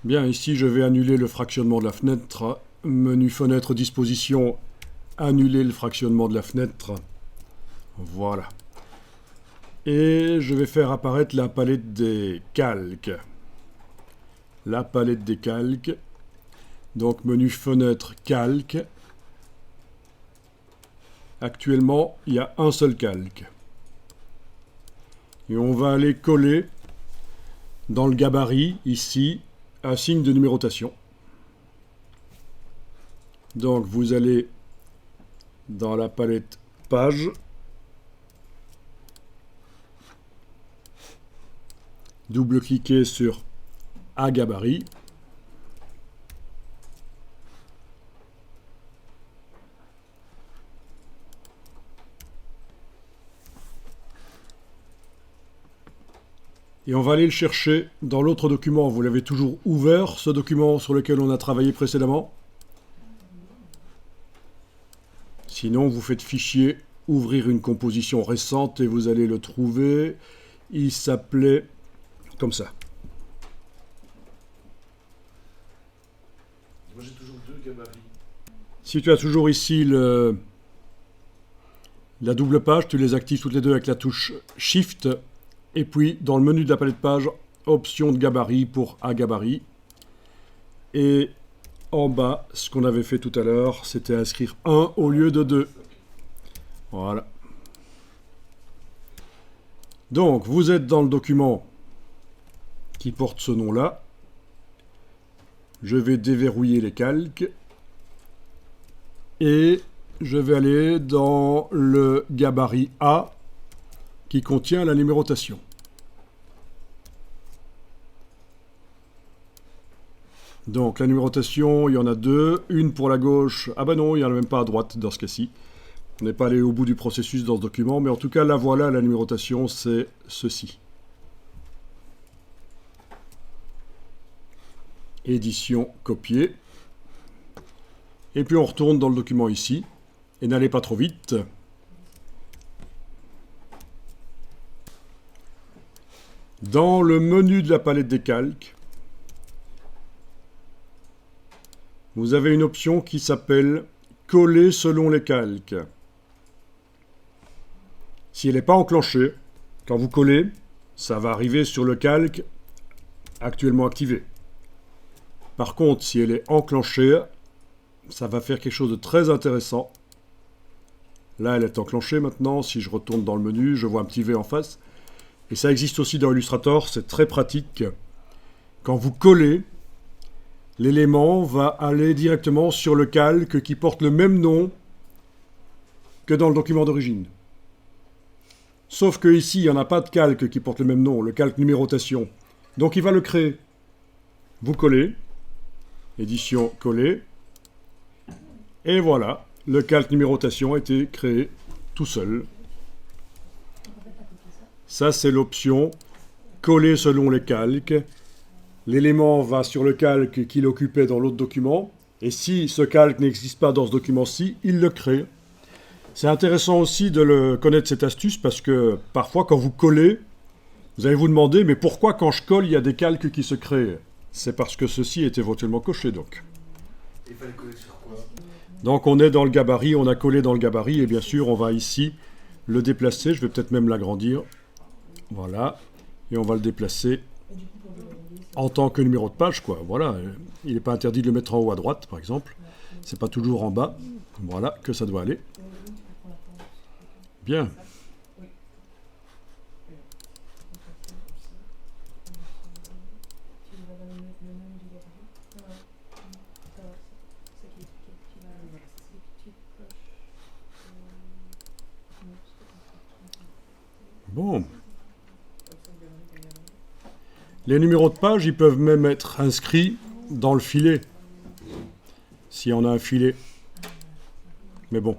Bien, ici je vais annuler le fractionnement de la fenêtre. Menu fenêtre disposition, annuler le fractionnement de la fenêtre. Voilà. Et je vais faire apparaître la palette des calques. La palette des calques. Donc menu fenêtre calque. Actuellement, il y a un seul calque. Et on va aller coller dans le gabarit, ici, un signe de numérotation. Donc vous allez dans la palette page, double-cliquez sur A gabarit, et on va aller le chercher dans l'autre document. Vous l'avez toujours ouvert, ce document sur lequel on a travaillé précédemment. Sinon, vous faites fichier, ouvrir une composition récente et vous allez le trouver. Il s'appelait comme ça. Moi j'ai toujours deux gabarits. Si tu as toujours ici la double page, tu les actives toutes les deux avec la touche Shift. Et puis, dans le menu de la palette page, option de gabarit pour A gabarit. Et en bas, ce qu'on avait fait tout à l'heure, c'était inscrire 1 au lieu de 2. Voilà. Donc, vous êtes dans le document qui porte ce nom-là. Je vais déverrouiller les calques. Et je vais aller dans le gabarit A qui contient la numérotation. Donc la numérotation, il y en a deux. Une pour la gauche. Ah ben non, il n'y en a même pas à droite dans ce cas-ci. On n'est pas allé au bout du processus dans ce document, mais en tout cas, la voilà, la numérotation, c'est ceci. Édition, copier. Et puis on retourne dans le document ici. Et n'allez pas trop vite. Dans le menu de la palette des calques, vous avez une option qui s'appelle « Coller selon les calques ». Si elle n'est pas enclenchée, quand vous collez, ça va arriver sur le calque actuellement activé. Par contre, si elle est enclenchée, ça va faire quelque chose de très intéressant. Là, elle est enclenchée maintenant. Si je retourne dans le menu, je vois un petit V en face. Et ça existe aussi dans Illustrator, c'est très pratique. Quand vous collez, l'élément va aller directement sur le calque qui porte le même nom que dans le document d'origine. Sauf que ici, il n'y en a pas de calque qui porte le même nom, le calque numérotation. Donc il va le créer. Vous collez, édition coller, et voilà, le calque numérotation a été créé tout seul. Ça, c'est l'option coller selon les calques. L'élément va sur le calque qu'il occupait dans l'autre document. Et si ce calque n'existe pas dans ce document-ci, il le crée. C'est intéressant aussi de connaître cette astuce parce que parfois, quand vous collez, vous allez vous demander, mais pourquoi quand je colle, il y a des calques qui se créent? C'est parce que ceci est éventuellement coché, donc. Il fallait coller sur quoi? Donc, on est dans le gabarit, on a collé dans le gabarit, et bien sûr, on va ici le déplacer. Je vais peut-être même l'agrandir. Voilà. Et on va le déplacer en tant que numéro de page, quoi. Voilà. Il n'est pas interdit de le mettre en haut à droite, par exemple. C'est pas toujours en bas. Voilà que ça doit aller. Bien. Bon. Les numéros de page, ils peuvent même être inscrits dans le filet. Si on a un filet. Mais bon. Vous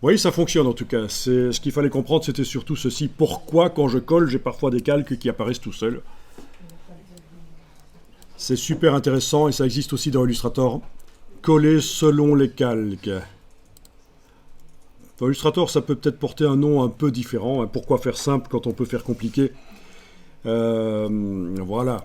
voyez, ça fonctionne en tout cas. Ce qu'il fallait comprendre, c'était surtout ceci. Pourquoi, quand je colle, j'ai parfois des calques qui apparaissent tout seuls. C'est super intéressant et ça existe aussi dans Illustrator. Coller selon les calques. Dans Illustrator, ça peut peut-être porter un nom un peu différent. Pourquoi faire simple quand on peut faire compliqué? Voilà.